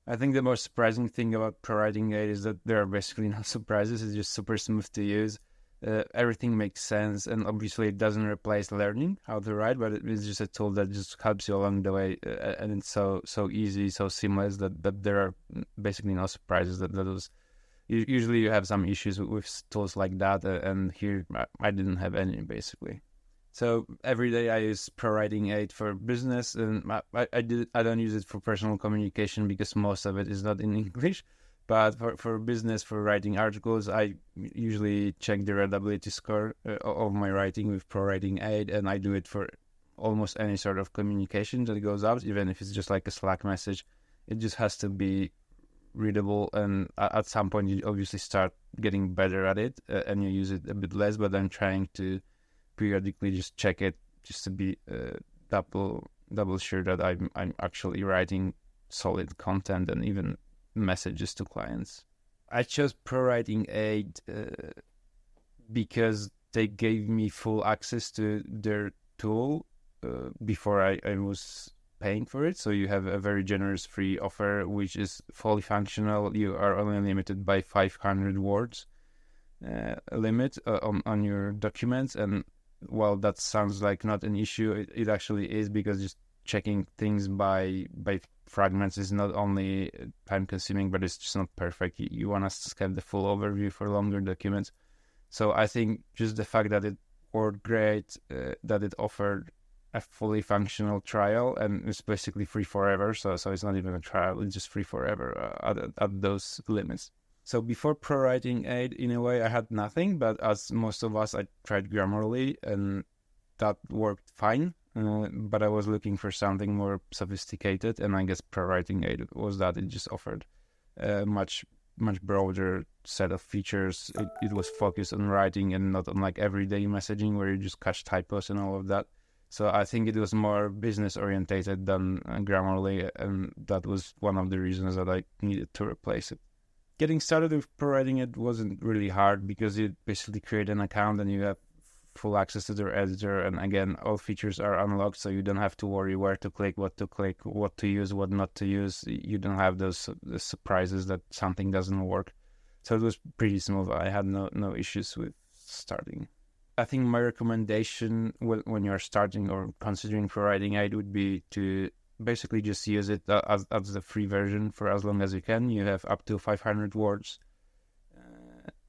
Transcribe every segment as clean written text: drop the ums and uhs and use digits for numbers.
I think the most surprising thing about ProWritingAid is that there are basically no surprises. It's just super smooth to use. Everything makes sense, and obviously it doesn't replace learning how to write, but it's just a tool that just helps you along the way, and it's so easy, so seamless that there are basically no surprises. That was usually you have some issues with tools like that, and here I didn't have any basically. So every day I use ProWritingAid for business, and I don't use it for personal communication because most of it is not in English. But for business, for writing articles, I usually check the readability score of my writing with ProWritingAid, and I do it for almost any sort of communication that goes out, even if it's just like a Slack message. It just has to be readable, and at some point you obviously start getting better at it, and you use it a bit less. But I'm trying to periodically just check it, just to be double sure that I'm actually writing solid content and even messages to clients. I chose ProWritingAid because they gave me full access to their tool before I was paying for it. So you have a very generous free offer, which is fully functional. You are only limited by 500 words limit on your documents, and while that sounds like not an issue, it actually is, because just checking things by fragments is not only time consuming, but it's just not perfect. You want to have the full overview for longer documents. So I think just the fact that it worked great, that it offered a fully functional trial, and it's basically free forever. So it's not even a trial, it's just free forever at those limits. So before ProWritingAid, in a way, I had nothing, but as most of us, I tried Grammarly, and that worked fine. But I was looking for something more sophisticated, and I guess ProWritingAid was that. It just offered a much broader set of features. It was focused on writing and not on like everyday messaging where you just catch typos and all of that. So I think it was more business orientated than Grammarly, and that was one of the reasons that I needed to replace it. Getting started with ProWritingAid wasn't really hard, because you basically create an account and you have full access to their editor, and again, all features are unlocked, so you don't have to worry where to click, what to use, what not to use. You don't have the surprises that something doesn't work. So it was pretty smooth. I had no issues with starting. I think my recommendation when you're starting or considering ProWritingAid would be to basically just use it as the free version for as long as you can. You have up to 500 words,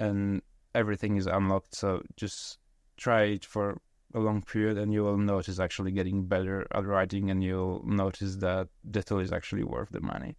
and everything is unlocked, so just try it for a long period, and you will notice actually getting better at writing, and you'll notice that the tool is actually worth the money.